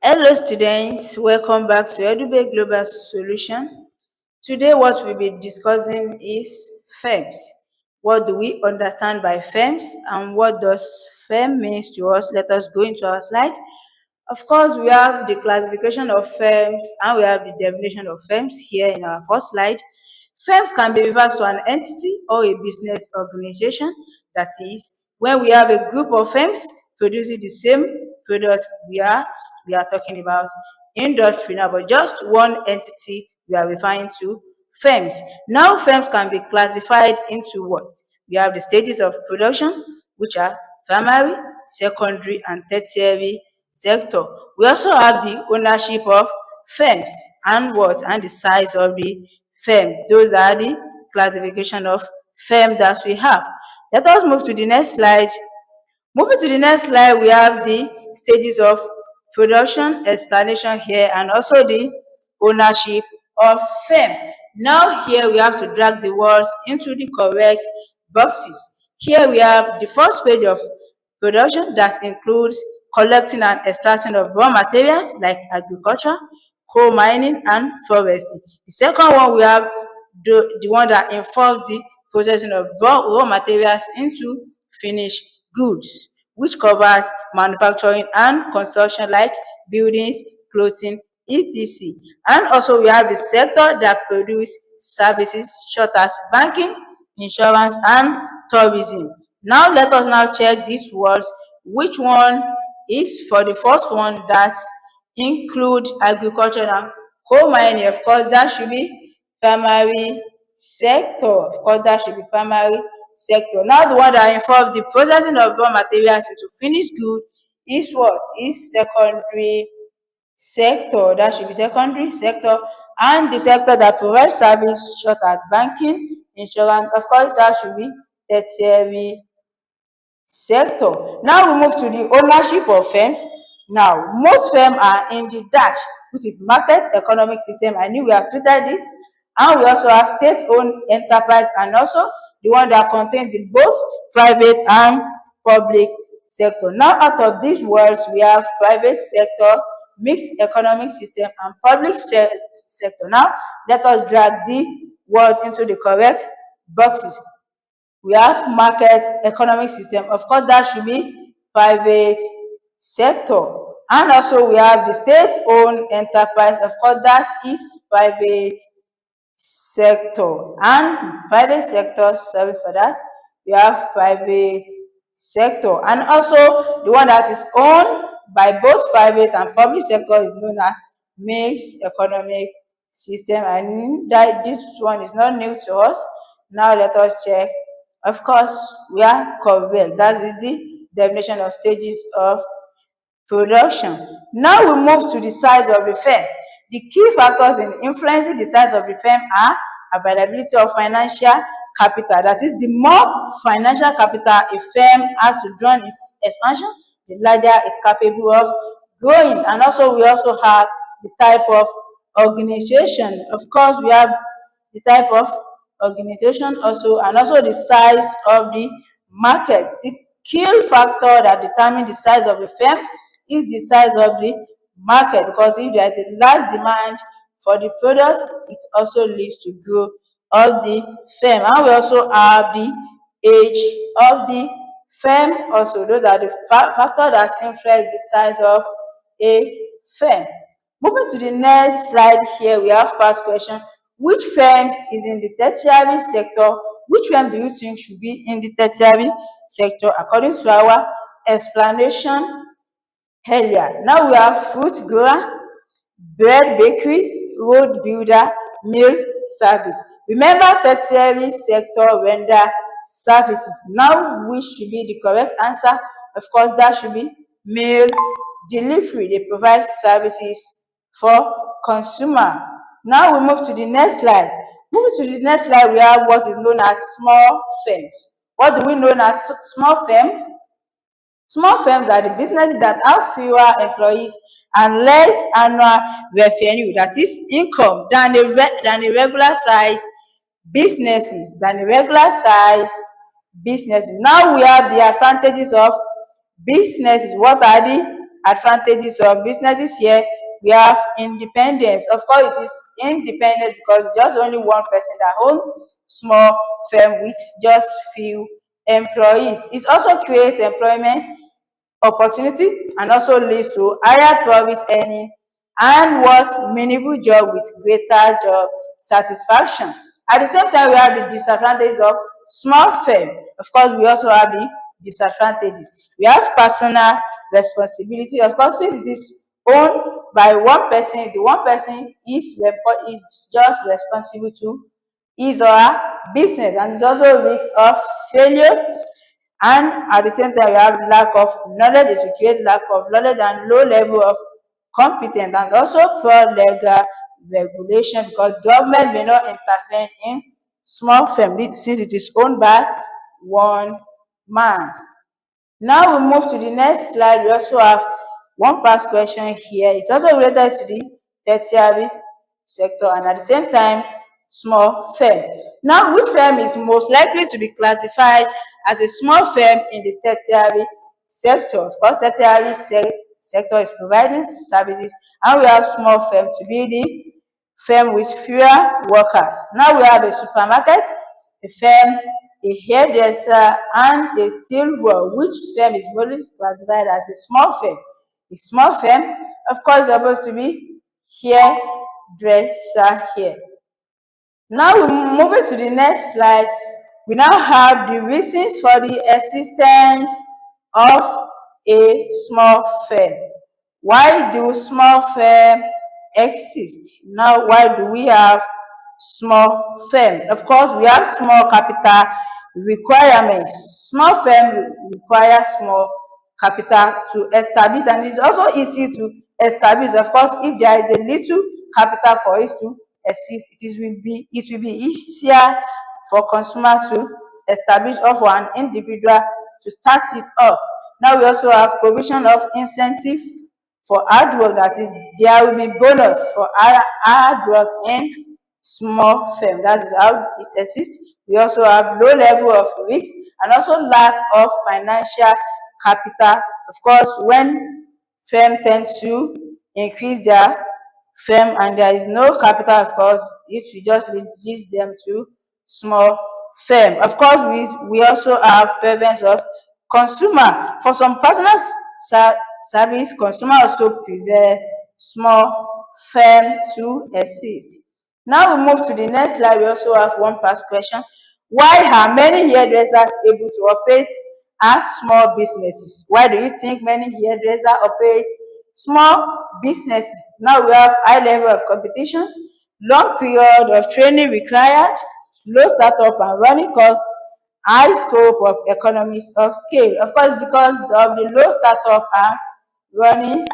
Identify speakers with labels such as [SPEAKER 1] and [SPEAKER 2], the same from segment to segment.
[SPEAKER 1] Hello students, welcome back to Edubbey Global Solution. Today what we'll be discussing is firms. What do we understand by firms and what does firm means to us? Let us go into our slide. Of course, we have the classification of firms and we have the definition of firms here in our first slide. Firms can be referred to an entity or a business organization. That is, when we have a group of firms producing the same product we are talking about industry now, but just one entity we are referring to firms. Now, firms can be classified into what? We have the stages of production, which are primary, secondary, and tertiary sector. We also have the ownership of firms and what? And the size of the firm. Those are the classification of firm that we have. Let us move to the next slide. Moving to the next slide, we have the stages of production explanation here and also the ownership of firm. Now here we have to drag the words into the correct boxes. Here we have the first page of production that includes collecting and extracting of raw materials like agriculture, coal mining, and forestry. The second one we have the one that involves the processing of raw materials into finished goods, which covers manufacturing and construction like buildings, clothing, etc. And also we have the sector that produce services such as banking, insurance, and tourism. Now let us now check these words. Which one is for the first one that include agriculture and coal mining? Of course, that should be primary sector. Of course, that should be primary sector. Now the one that involves the processing of raw materials into finished good is what? Is secondary sector. That should be secondary sector. And the sector that provides service such as banking, insurance, of course, that should be tertiary sector. Now we move to the ownership of firms. Now, most firms are in the dash, which is market economic system. I knew we have treated this. And we also have state-owned enterprise and also the one that contains the both private and public sector. Now, out of these words, we have private sector, mixed economic system, and public sector. Now, let us drag the word into the correct boxes. We have market economic system. Of course, that should be private sector. And also we have the state-owned enterprise. Of course, that is private sector. And private sector, sorry for that, we have private sector. And also the one that is owned by both private and public sector is known as mixed economic system. And that this one is not new to us. Now let us check. Of course, we are correct. That is the definition of stages of production. Now we move to the size of the firm. The key factors in influencing the size of the firm are availability of financial capital. That is, the more financial capital a firm has to run its expansion, the larger it's capable of growing. And also we also have the type of organization. Of course, we have the type of organization also and also the size of the market. The key factor that determines the size of a firm is the size of the market, because if there is a large demand for the product, it also leads to growth of the firm. And we also have the age of the firm also. Those are the factors that influence the size of a firm. Moving to the next slide here, we have past question. Which firms is in the tertiary sector? Which firm do you think should be in the tertiary sector according to our explanation earlier? Now we have fruit grower, bread bakery, road builder, mill service. Remember, tertiary sector render services. Now which should be the correct answer? Of course, that should be mill delivery. They provide services for consumer. Now we move to the next slide. Moving to the next slide, we have what is known as small firms. What do we know as small firms? Small firms are the businesses that have fewer employees and less annual revenue, that is income, than the regular size businesses. Now we have the advantages of businesses. What are the advantages of businesses here. We have independence. Of course, it is independent because just only one person that owns small firm with just few employees. It also creates employment opportunity and also leads to higher profit earning and what meaningful job with greater job satisfaction. At the same time, we have the disadvantages of small firm. Of course, we also have the disadvantages. We have personal responsibility. Of course, since it is owned by one person, the one person is just responsible to his or her business, and it's also a risk of failure. And at the same time, you have lack of knowledge. It will create lack of knowledge and low level of competence, and also poor legal regulation because government may not intervene in small firm since it is owned by one man. Now we move to the next slide. We also have one past question here. It's also related to the tertiary sector and at the same time small firm. Now, which firm is most likely to be classified as a small firm in the tertiary sector? Of course, tertiary sector is providing services, and we have small firm to be the firm with fewer workers. Now we have a supermarket, a firm, a hairdresser, and a steel world. Which firm is mostly classified as a small firm? A small firm, of course, is supposed to be hairdresser here. Now we're moving to the next slide. We now have the reasons for the existence of a small firm. Why do small firm exist? Now, why do we have small firm? Of course, we have small capital requirements. Small firm require small capital to establish, and it's also easy to establish. Of course, if there is a little capital for it to exist, it will be easier for consumer to establish or for an individual to start it up. Now we also have provision of incentive for hard work, that is, there will be bonus for hard work in small firm. That is how it exists. We also have low level of risk and also lack of financial capital. Of course, when firm tend to increase their firm and there is no capital, of course, it will just reduce them to small firm. Of course, we also have preference of consumer. For some personal service, consumer also prefer small firm to exist. Now we move to the next slide. We also have one past question. Why are many hairdressers able to operate as small businesses? Why do you think many hairdressers operate small businesses? Now we have high level of competition, long period of training required, low startup and running cost, high scope of economies of scale. Of course, because of the low startup and running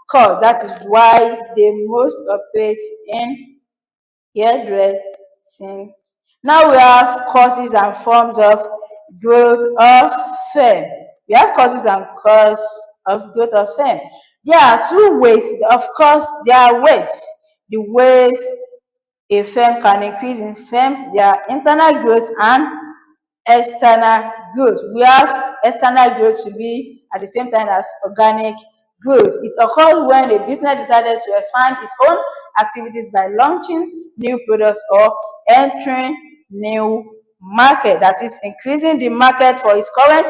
[SPEAKER 1] cost, that is why they most operate in hairdressing. Now we have causes and forms of growth of firm. We have causes and causes of growth of firm. There are two ways. Of course, there are ways. The ways a firm can increase in firms, there are internal growth and external growth. We have external growth to be at the same time as organic growth. It occurs when a business decided to expand its own activities by launching new products or entering new market, that is, increasing the market for its current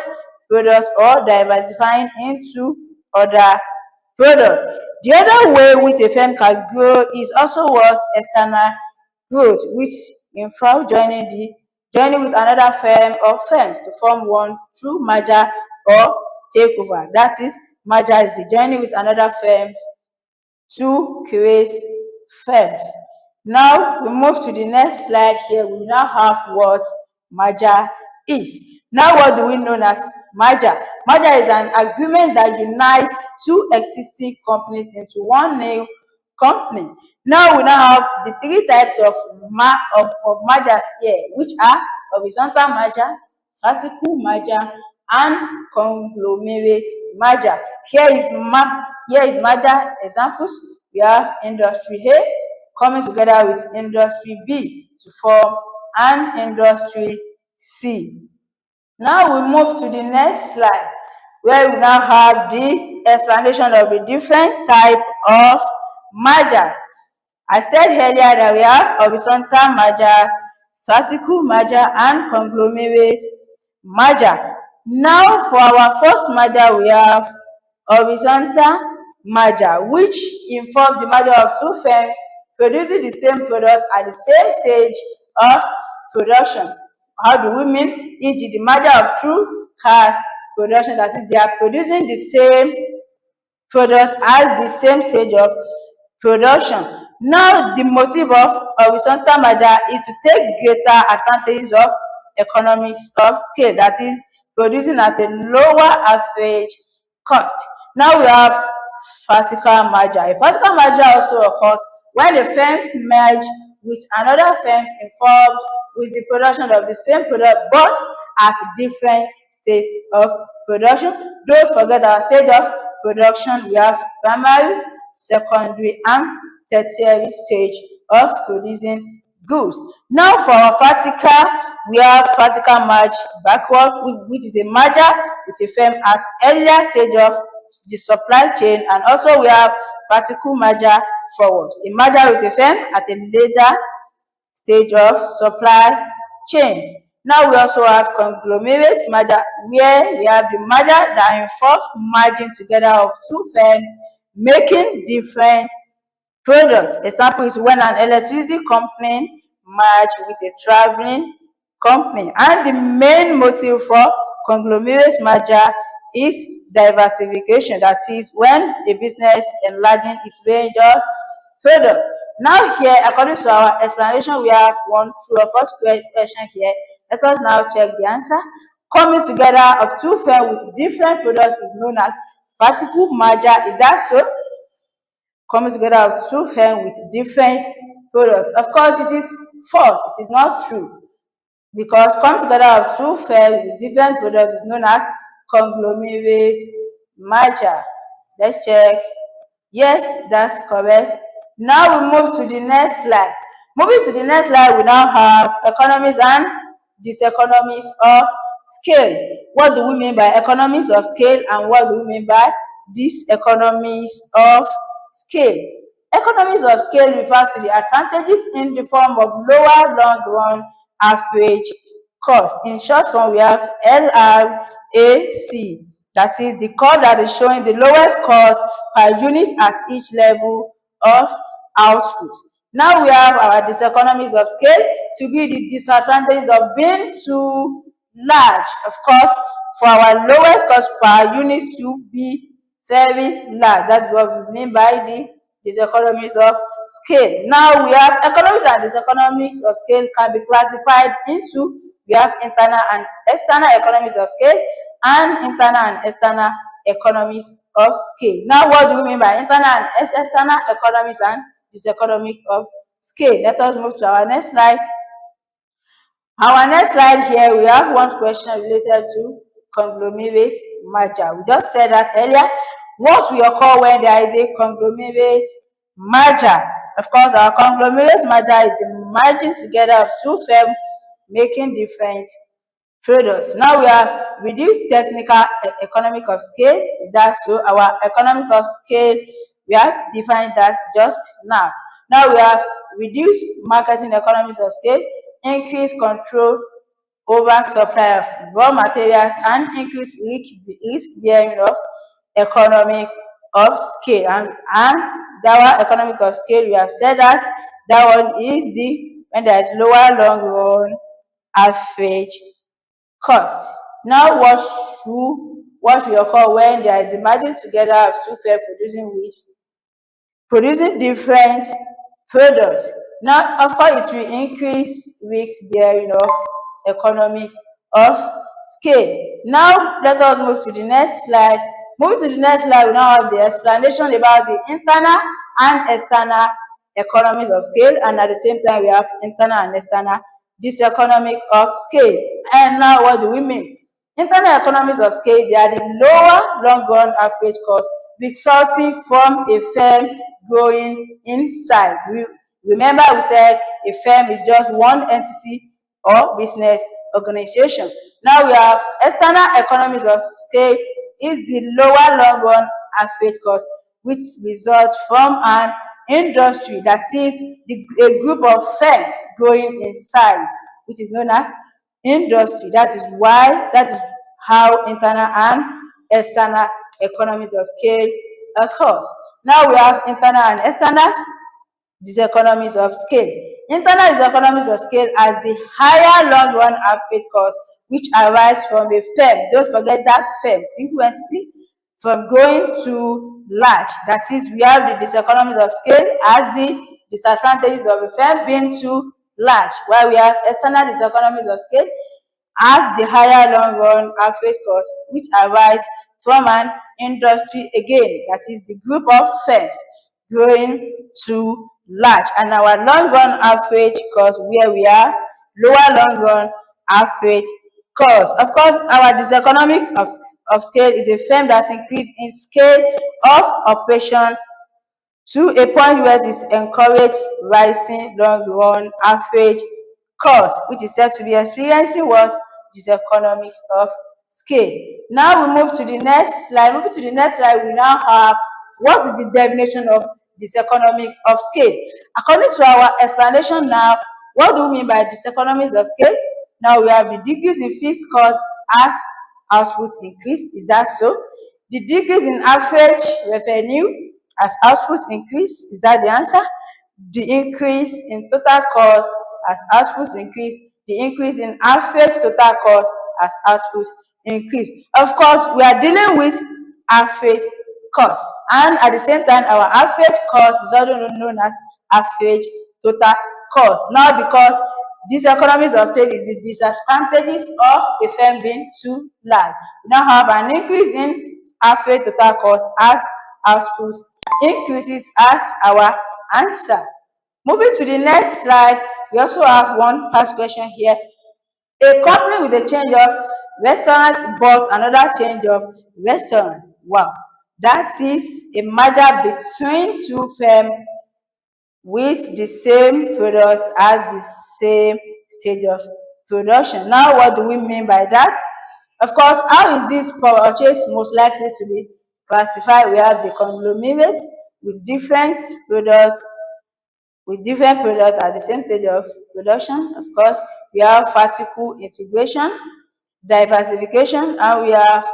[SPEAKER 1] products or diversifying into other products. The other way which a firm can grow is also what external growth, which involves joining with another firm or firms to form one through merger or takeover. That is, merger is the joining with another firm to create firms. Now we move to the next slide here. We now have what merger is. Now, what do we know as merger? Merger is an agreement that unites two existing companies into one new company. Now we now have the three types of mergers here, which are horizontal merger, vertical merger, and conglomerate merger. Here is merger examples. We have industry A coming together with industry B to form an industry C. Now we move to the next slide. where we now have the explanation of the different type of mergers. I said earlier that we have horizontal merger, vertical merger, and conglomerate merger. Now for our first merger, we have horizontal merger, which involves the merger of two firms producing the same product at the same stage of production. How do we mean? E.g., the merger of two cars production, that is, they are producing the same product at the same stage of production. Now, the motive of horizontal merger is to take greater advantages of economies of scale, that is, producing at a lower average cost. Now we have vertical merger. A vertical merger also occurs when the firms merge with another firms involved with the production of the same product but at different stage of production. Don't forget our stage of production. We have primary, secondary, and tertiary stage of producing goods. Now for our vertical, we have vertical merge backward, which is a merger with a firm at earlier stage of the supply chain, and also we have vertical merger forward, a merger with a firm at a later stage of supply chain. Now we also have conglomerate merger, where we have the merger that involves merging together of two firms making different products. Example is when an electricity company merge with a traveling company. And the main motive for conglomerate merger is diversification. That is, when a business enlarging its range of products. Now here, according to our explanation, we have one true or false question here. Let us now check the answer. Coming together of two firms with different products is known as vertical merger. Is that so? Coming together of two firms with different products. Of course, it is false. It is not true. Because coming together of two firms with different products is known as conglomerate merger. Let's check. Yes, that's correct. Now we move to the next slide. Moving to the next slide, we now have economies and diseconomies of scale. What do we mean by economies of scale, and what do we mean by diseconomies of scale? Economies of scale refer to the advantages in the form of lower long-run average cost. In short form, we have LRAC. That is the curve that is showing the lowest cost per unit at each level of output. Now we have our diseconomies of scale to be the disadvantages of being too large. Of course, for our lowest cost per unit to be very large. That's what we mean by the diseconomies of scale. Now we have economies and diseconomies of scale can be classified into, we have internal and external economies of scale and internal and external economies of scale. Now what do we mean by internal and external economies and diseconomies of scale? Let us move to our next slide. Our next slide here, we have one question related to conglomerate merger. We just said that earlier. What we occur when there is a conglomerate merger? Of course, our conglomerate merger is the merging together of two firms making different products. Now we have reduced technical economic of scale. Is that so? Our economic of scale, we have defined that just now. Now we have reduced marketing economies of scale, increased control over supply of raw materials, and increased risk bearing of economic of scale. And our economic of scale, we have said that one is the when there is lower long run average cost. Now what will occur when there is a merging together of two firms producing different products? Now, of course, it will increase risk bearing of economic of scale. Now, let us move to the next slide. Moving to the next slide, we now have the explanation about the internal and external economies of scale, and at the same time, we have internal and external diseconomies of scale. And now, what do we mean? Internal economies of scale, they are the lower long-run average cost resulting from a firm growing inside. Remember, we said a firm is just one entity or business organization. Now we have external economies of scale is the lower long run average cost, which results from an industry, that is a group of firms growing in size, which is known as industry. That is how internal and external economies of scale occurs. Now we have internal and external diseconomies of scale. Internal diseconomies of scale as the higher long run average cost which arise from a firm, don't forget that firm, single entity, from growing to large. That is, we have the diseconomies of scale as the disadvantages of a firm being too large, while we have external diseconomies of scale as the higher long run average cost which arise from an industry, again, that is the group of firms growing to large. And our long run average cost, where we are lower long run average cost. Of course, our diseconomy of scale is a firm that increase in scale of operation to a point where this encourage rising long run average cost, which is said to be experiencing what diseconomies of scale. Now we move to the next slide. Moving to the next slide, we now have what is the definition of diseconomy of scale. According to our explanation now, what do we mean by diseconomies of scale? Now we have the decrease in fixed costs as output increase. Is that so? The decrease in average revenue as output increase. Is that the answer? The increase in total cost as output increase. The increase in average total cost as output increase. Of course, we are dealing with average cost, and at the same time, our average cost is also known as average total cost. Now, because these economies of scale is the disadvantages of a firm being too large, we now have an increase in average total cost as output increases as our answer. Moving to the next slide, we also have one past question here. A company with a change of restaurants bought another change of restaurants. Wow, that is a merger between two firms with the same products at the same stage of production. Now, what do we mean by that? Of course, how is this purchase most likely to be classified? We have the conglomerate with different products at the same stage of production. Of course, we have vertical integration, diversification, and we have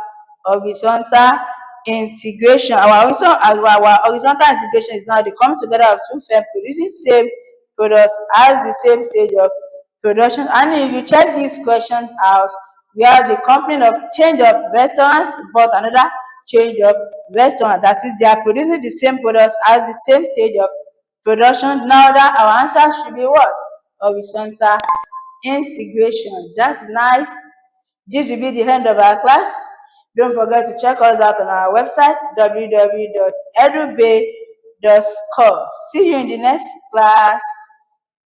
[SPEAKER 1] horizontal integration. Our horizontal integration is now the coming together of two firms producing same products at the same stage of production. And if you check these questions out, we have the company of change of restaurants but another change of restaurant. That is, they are producing the same products at the same stage of production. Now that our answer should be what? Horizontal integration. That's nice. This will be the end of our class. Don't forget to check us out on our website www.edubbey.com. See you in the next class.